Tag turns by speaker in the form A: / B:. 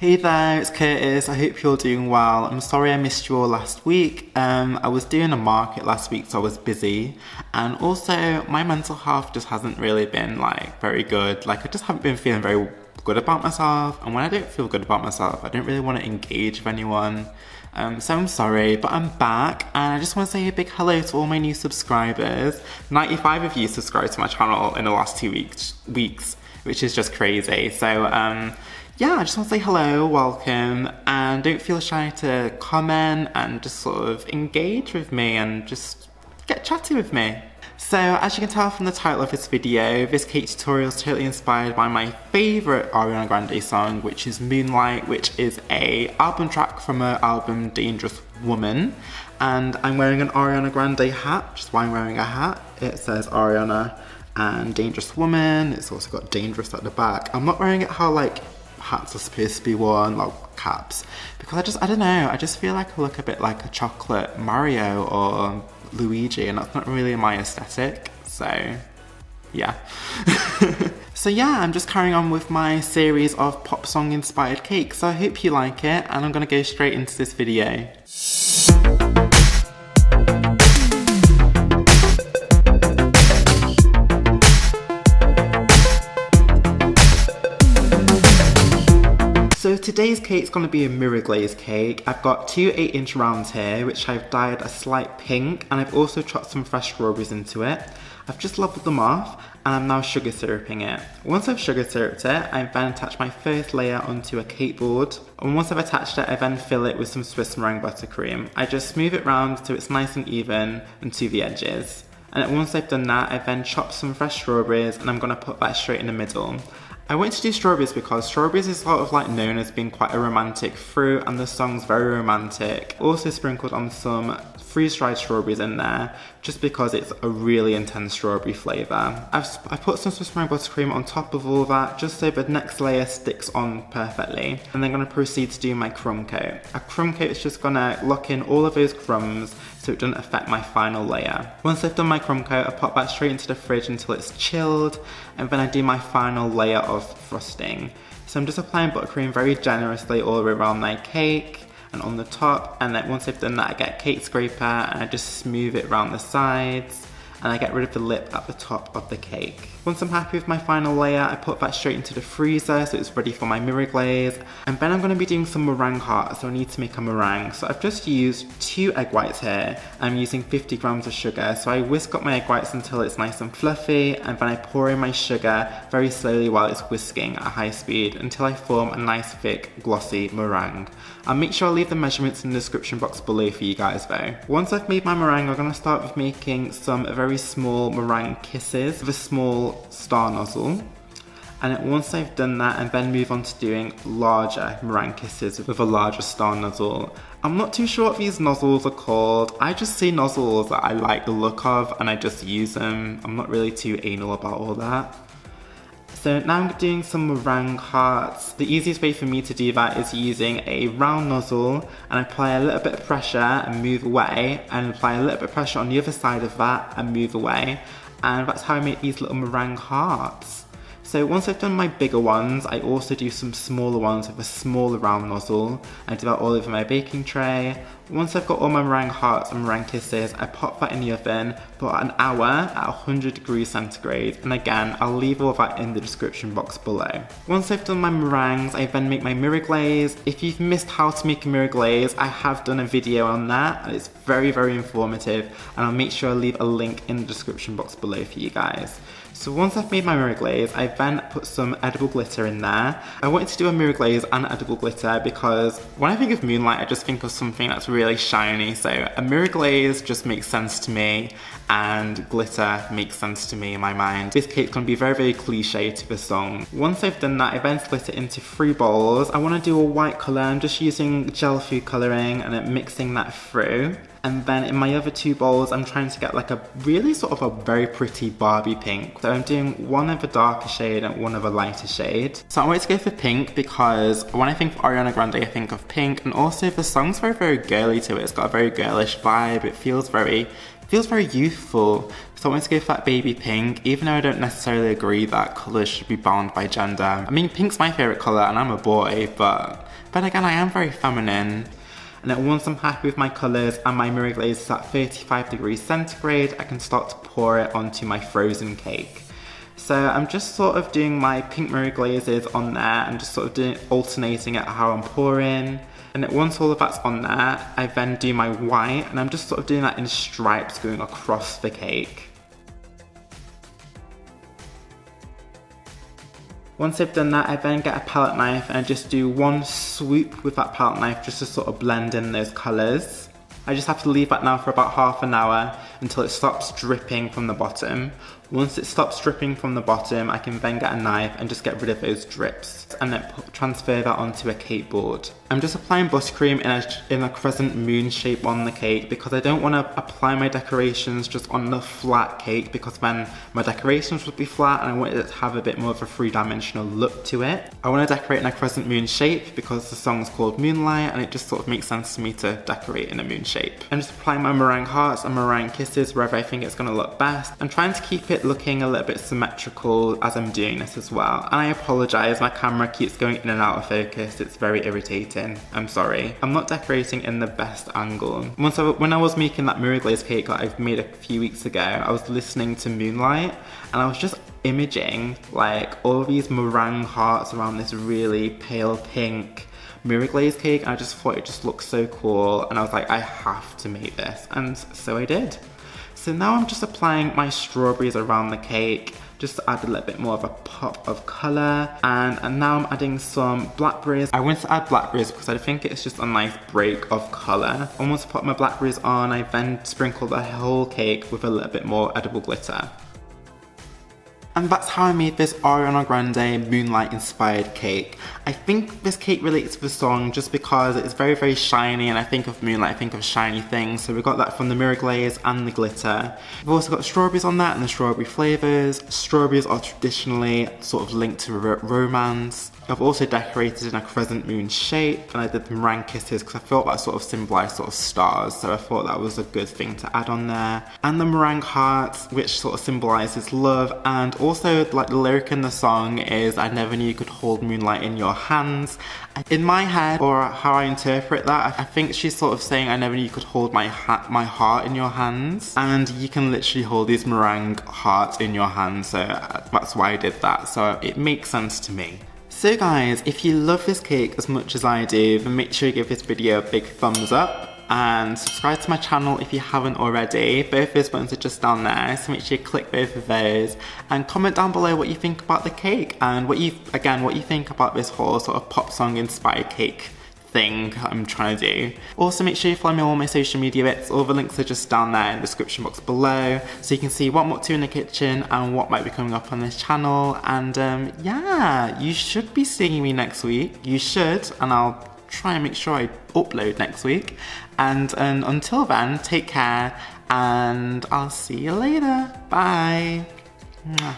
A: Hey there, it's Curtis. I hope you're doing well. I'm sorry I missed you all last week. I was doing a market last week, so I was busy. And also, my mental health just hasn't really been very good. I just haven't been feeling very good about myself. And when I don't feel good about myself, I don't really want to engage with anyone. So I'm sorry, but I'm back. And I just want to say a big hello to all my new subscribers. 95 of you subscribed to my channel in the last 2 weeks, which is just crazy. So, yeah, I just want to say hello, welcome, and don't feel shy to comment and just sort of engage with me and just get chatty with me. So, as you can tell from the title of this video, this cake tutorial is totally inspired by my favourite Ariana Grande song, which is Moonlight, which is a album track from her album Dangerous Woman. And I'm wearing an Ariana Grande hat, which is why I'm wearing a hat. It says Ariana and Dangerous Woman. It's also got Dangerous at the back. I'm not wearing it how hats are supposed to be worn, caps, because I don't know, I just feel like I look a bit like a chocolate Mario or Luigi, and that's not really my aesthetic, so yeah. So yeah, I'm just carrying on with my series of pop song inspired cakes, so I hope you like it, and I'm gonna go straight into this video. So today's cake is going to be a mirror glaze cake. I've got two 8-inch rounds here, which I've dyed a slight pink, and I've also chopped some fresh strawberries into it. I've just leveled them off, and I'm now sugar syruping it. Once I've sugar syruped it, I then attach my first layer onto a cake board. And once I've attached it, I then fill it with some Swiss meringue buttercream. I just smooth it round so it's nice and even and to the edges. And once I've done that, I then chop some fresh strawberries, and I'm going to put that straight in the middle. I wanted to do strawberries because strawberries is sort of known as being quite a romantic fruit, and the song's very romantic. Also sprinkled on some freeze-dried strawberries in there, just because it's a really intense strawberry flavour. I put some Swiss meringue buttercream on top of all that, just so the next layer sticks on perfectly. And then I'm going to proceed to do my crumb coat. A crumb coat is just going to lock in all of those crumbs so it doesn't affect my final layer. Once I've done my crumb coat, I pop that straight into the fridge until it's chilled, and then I do my final layer of frosting. So I'm just applying buttercream very generously all the way around my cake and on the top, and then once I've done that, I get a cake scraper and I just smooth it around the sides, and I get rid of the lip at the top of the cake. Once I'm happy with my final layer, I put that straight into the freezer so it's ready for my mirror glaze. And then I'm going to be doing some meringue hearts, so I need to make a meringue. So I've just used 2 egg whites here. I'm using 50 grams of sugar. So I whisk up my egg whites until it's nice and fluffy, and then I pour in my sugar very slowly while it's whisking at high speed until I form a nice thick glossy meringue. I'll make sure I leave the measurements in the description box below for you guys though. Once I've made my meringue, I'm going to start with making some very small meringue kisses with a small star nozzle. And then once I've done that, I then move on to doing larger meringue kisses with a larger star nozzle. I'm not too sure what these nozzles are called. I just see nozzles that I like the look of and I just use them. I'm not really too anal about all that. So now I'm doing some meringue hearts. The easiest way for me to do that is using a round nozzle, and apply a little bit of pressure and move away, and apply a little bit of pressure on the other side of that and move away. And that's how I make these little meringue hearts. So once I've done my bigger ones, I also do some smaller ones with a smaller round nozzle. I do that all over my baking tray. Once I've got all my meringue hearts and meringue kisses, I pop that in the oven for an hour at 100 degrees centigrade. And again, I'll leave all that in the description box below. Once I've done my meringues, I then make my mirror glaze. If you've missed how to make a mirror glaze, I have done a video on that, and it's very, very informative. And I'll make sure I leave a link in the description box below for you guys. So once I've made my mirror glaze, I then put some edible glitter in there. I wanted to do a mirror glaze and edible glitter because when I think of Moonlight, I just think of something that's really shiny. So a mirror glaze just makes sense to me, and glitter makes sense to me in my mind. This cake's gonna be very, very cliche to the song. Once I've done that, I then split it into 3 bowls. I wanna do a white color. I'm just using gel food coloring and then mixing that through. And then in my other 2 bowls, I'm trying to get a really sort of a very pretty Barbie pink. So I'm doing one of a darker shade and one of a lighter shade. So I wanted to go for pink because when I think of Ariana Grande, I think of pink, and also the song's very, very girly to it. It's got a very girlish vibe. It feels very youthful. So I wanted to go for that baby pink, even though I don't necessarily agree that colours should be bound by gender. I mean, pink's my favourite colour and I'm a boy, but But again, I am very feminine. And then once I'm happy with my colours and my mirror glaze is at 35 degrees centigrade, I can start to pour it onto my frozen cake. So I'm just sort of doing my pink mirror glazes on there and just sort of alternating it how I'm pouring. And then once all of that's on there, I then do my white, and I'm just sort of doing that in stripes going across the cake. Once I've done that, I then get a palette knife and I just do one swoop with that palette knife just to sort of blend in those colours. I just have to leave that now for about half an hour until it stops dripping from the bottom. Once it stops dripping from the bottom, I can then get a knife and just get rid of those drips and then transfer that onto a cake board. I'm just applying buttercream in a crescent moon shape on the cake because I don't want to apply my decorations just on the flat cake, because then my decorations would be flat and I wanted it to have a bit more of a three-dimensional look to it. I want to decorate in a crescent moon shape because the song's called Moonlight and it just sort of makes sense to me to decorate in a moon shape. I'm just applying my meringue hearts and meringue kisses wherever I think it's going to look best. I'm trying to keep it looking a little bit symmetrical as I'm doing this as well. And I apologise, my camera keeps going in and out of focus. It's very irritating. I'm sorry. I'm not decorating in the best angle. When I was making that mirror glaze cake that I've made a few weeks ago, I was listening to Moonlight and I was just imaging like all these meringue hearts around this really pale pink mirror glaze cake, and I just thought it just looked so cool, and I was like, I have to make this, and so I did. So now I'm just applying my strawberries around the cake just to add a little bit more of a pop of colour, and now I'm adding some blackberries. I wanted to add blackberries because I think it's just a nice break of colour. And once I put my blackberries on, I then sprinkle the whole cake with a little bit more edible glitter. And that's how I made this Ariana Grande Moonlight inspired cake. I think this cake relates to the song just because it's very, very shiny, and I think of Moonlight, I think of shiny things. So we got that from the mirror glaze and the glitter. We've also got strawberries on that and the strawberry flavours. Strawberries are traditionally sort of linked to romance. I've also decorated in a crescent moon shape, and I did the meringue kisses because I felt that sort of symbolised sort of stars, so I thought that was a good thing to add on there. And the meringue hearts, which sort of symbolises love, and also like the lyric in the song is, I never knew you could hold moonlight in your hands. In my head, or how I interpret that, I think she's sort of saying, I never knew you could hold my heart in your hands. And you can literally hold these meringue hearts in your hands, so that's why I did that, so it makes sense to me. So guys, if you love this cake as much as I do, then make sure you give this video a big thumbs up and subscribe to my channel if you haven't already. Both those buttons are just down there, so make sure you click both of those, and comment down below what you think about the cake and what you think about this whole sort of pop song inspired cake thing I'm trying to do. Also make sure you follow me on all my social media bits. All the links are just down there in the description box below, so you can see what I'm up to in the kitchen and what might be coming up on this channel. And yeah, you should be seeing me next week. You should, and I'll try and make sure I upload next week. And until then, take care, and I'll see you later. Bye. Mwah.